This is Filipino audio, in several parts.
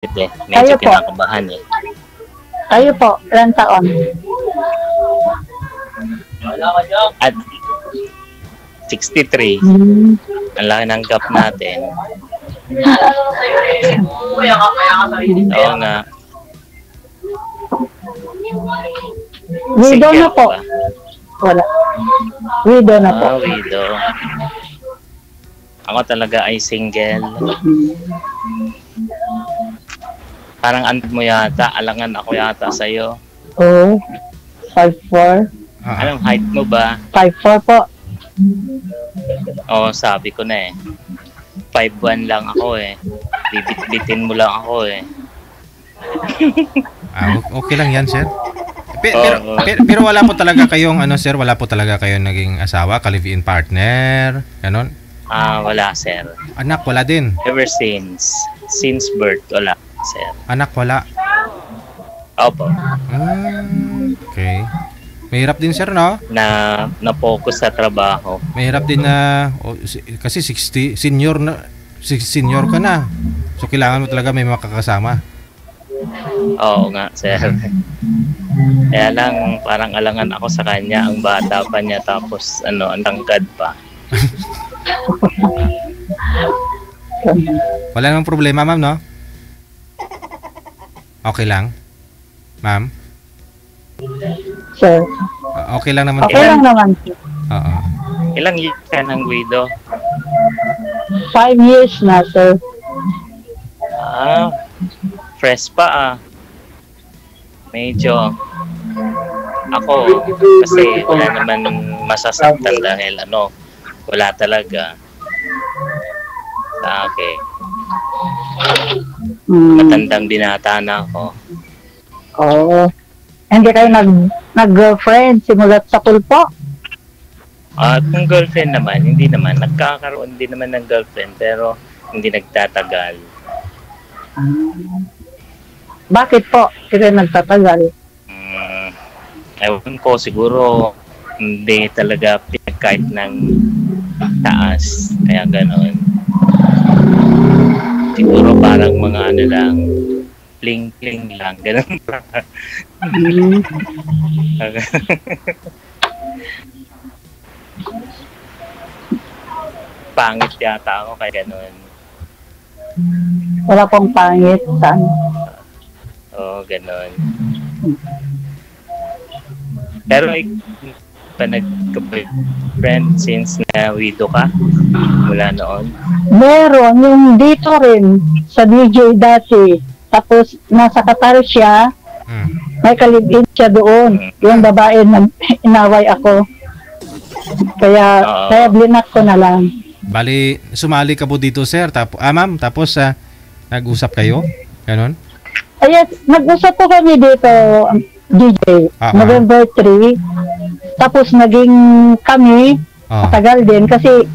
Medyo Kayo po. kinakabahan eh. Kayo po, ilang taon? At 63, Hmm. ang laki ng gap natin. Oo nga. Widow na Single po. ba? Wala. Widow na po. Widow. Ako talaga ay single. Parang ano mo yata, alangan ako yata sa'yo. Oo. 5'4". Anong height mo ba? 5'4" po. Oo, sabi ko na eh. 5'1" lang ako eh. Bibit-bitin mo lang ako eh. Okay lang yan, sir. Pero wala po talaga kayong, sir, wala po talaga kayong naging asawa, ka-live-in partner, ganon? Wala sir. Anak, wala din? Ever since birth, wala sir. Anak, wala? Opo. Okay. Mahirap din, sir, no? Na-focus sa trabaho. Mahirap din na, kasi 60, senior ka na. So, kailangan mo talaga may makakasama. Oo nga, sir. Kaya lang, parang alangan ako sa kanya. Ang bata pa niya, tapos ang tangkad pa. Wala namang problema, ma'am, no? Okay lang? Ma'am? Sir. Okay lang naman. Okay lang naman. Oo. Ilang years ka ng widow? 5 years na, sir. Fresh pa Medyo. Ako, kasi wala naman masasaktan dahil wala talaga. Sa akin. Matandang binata na ako. Oo. Hindi kayo nag-girlfriend simulat sa pulpo? Kung girlfriend naman, hindi naman. Nagkakaroon din naman ng girlfriend pero hindi nagtatagal. Bakit po? Hindi nagtatagal? Ewan ko, siguro hindi talaga pinag-kahit ng taas. Kaya ganon. Siguro parang mga lang, pling-pling lang. Ganon. Pangit yata ako kaya ganon. Wala pong pangit. Saan? Oo, ganon. Pero pa nagka-friend since na widow ka mula noon? Meron, yung dito rin sa DJ dati. Tapos nasa Qatar siya, may kalibin siya doon. Yung babae na inaway ako. Kaya blinak ko na lang. Bali, sumali ka po dito, sir. Ma'am, tapos nag-usap kayo? Ganon? Ayan, nag-usap po kami dito, DJ, November 3. Tapos naging kami, matagal din kasi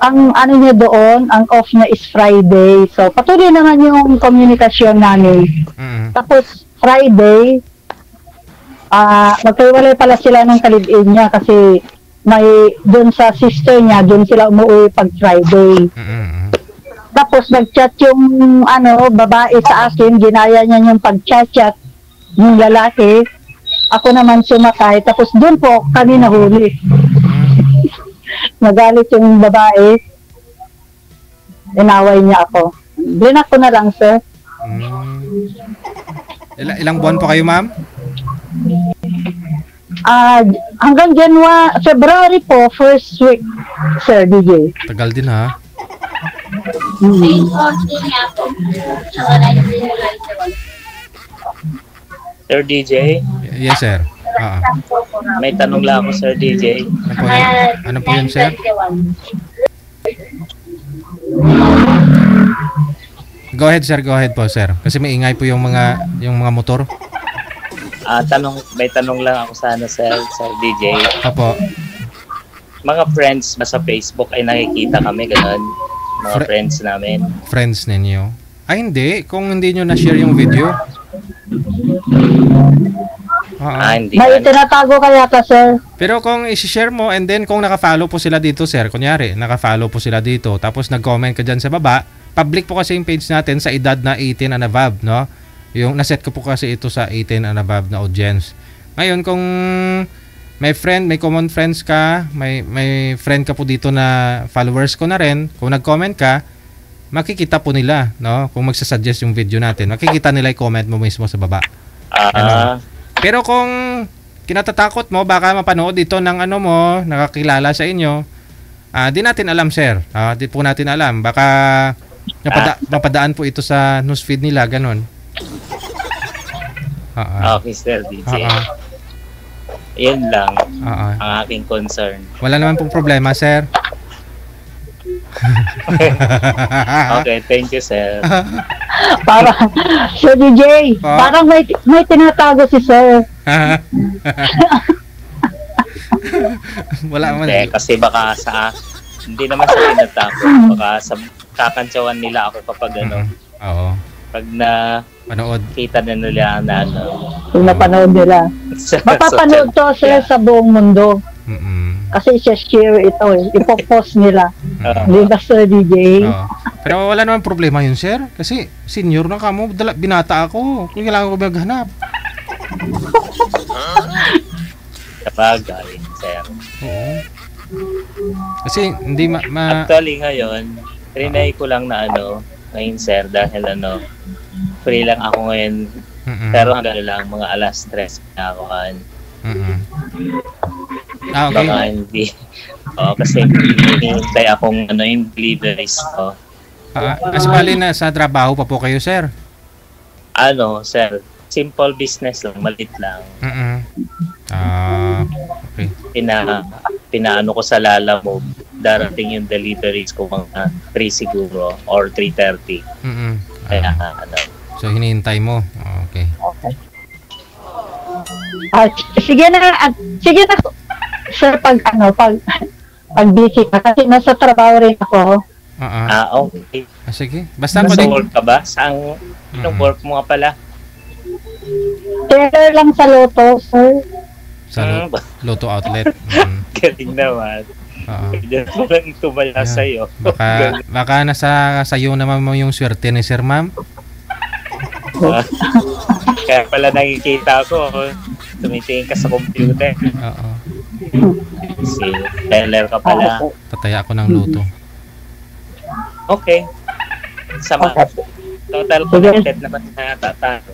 ang ano niya doon, ang off niya is Friday. So patuloy naman yung komunikasyon namin. Tapos Friday, magkaiwalay pala sila ng kalibin niya kasi may doon sa sister niya, doon sila umuwi pag Friday. Tapos nag-chat yung babae sa akin, ginaya niya yung pag-chat yung lalaki. Ako naman sumakay, tapos doon po kami nahuli. Nagalit yung babae. Inaway niya ako. Blinak ko na lang, sir. Ilang buwan po kayo, ma'am? Hanggang February po, first week, sir, DJ. Tagal din, ha? Sir DJ? Yes, sir. May tanong lang ako, Sir DJ. Ano po yun, sir? Go ahead, sir. Go ahead po, sir. Kasi may ingay po yung mga motor. May tanong lang ako sana, Sir DJ. Opo. Mga friends ba sa Facebook ay nakikita kami, ganun? Mga friends namin. Friends ninyo? Ay, hindi. Kung hindi nyo na-share yung video. Hindi. May tinatago kaya ka, sir? Pero kung i-share mo and then kung naka-follow po sila dito, sir, kunyari, naka-follow po sila dito, tapos nag-comment ka dyan sa baba, public po kasi yung page natin sa edad na 18 and above, no? Yung naset ko po kasi ito sa 18 and above na audience. Ngayon, kung may common friends ka, may friend ka po dito na followers ko na rin, kung nag-comment ka, makikita po nila, no? Kung magsasuggest yung video natin, makikita nila yung comment mo mismo sa baba. Ano? Pero kung kinatatakot mo, baka mapanood ito ng ano mo, nakakilala sa inyo, di natin alam, sir. Di po natin alam. Baka mapadaan po ito sa newsfeed nila, ganun. Okay, Sir DJ. Yun lang ang aking concern. Wala naman pong problema, sir. Okay, thank you, sir. Parang, Sir DJ, parang may tinatago si Sir. Wala man. Kasi baka hindi naman sa tinatakot. Baka sa kakantsawan nila ako kapag Oo. pag na panood, kita na nila na Kung napanood nila. Mapapanood to, Sir, sa buong mundo. Kasi share ito ipopost nila. Hindi ba, Sir DJ? Pero wala naman problema yun, sir. Kasi senior na kamo, binata ako. Kung kailangan ko maghanap. Sabagay, sir. Oo. Kasi hindi Actually ngayon, trinay ko lang na ngayon, sir, dahil free lang ako ngayon. Pero hanggang lang mga alas 3 na ako kan. Okay. Baka hindi. Kasi hinihintay akong yung deliveries ko. Asbali na sa trabaho pa po kayo, sir? Sir, simple business lang, malit lang. Okay. Pinaano ko sa Lalamove, darating yung deliveries ko mga 3 siguro or 3:30. Kaya So hinihintay mo. Okay. Sige na, Sir, pag busy ka, kasi nasa trabaho rin ako. Okay. Sige. Basta nasa work ka ba? Saan yung work mo nga pala? Teller lang sa Lotto, sir. Sa Lotto outlet. Galing naman. Pwede mo lang tumala sa'yo. Baka nasa sayo naman mo yung swerte ni Sir, ma'am. Kaya pala nakikita ko, tumitingin ka sa computer. Si teller ka pala. Tataya ako ng Lotto. Okay. Sama. Total connected naman na tatalo.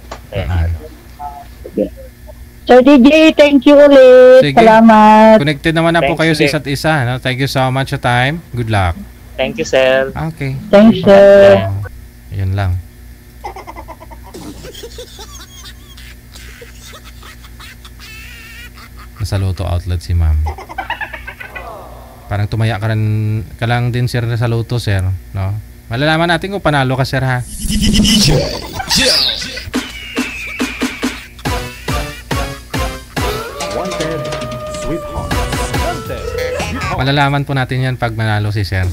Sir DJ, thank you ulit. Sige. Salamat. Connected naman na po kayo sa isa't isa. No? Thank you so much for time. Good luck. Thank you, sir. Okay. Thanks, sir. Yun lang. Nasa Lotto outlet si ma'am. Parang tumaya ka lang din, sir, sa Lotto, sir. No? Malalaman natin kung panalo ka, sir, ha? Malalaman po natin yan pag manalo si sir.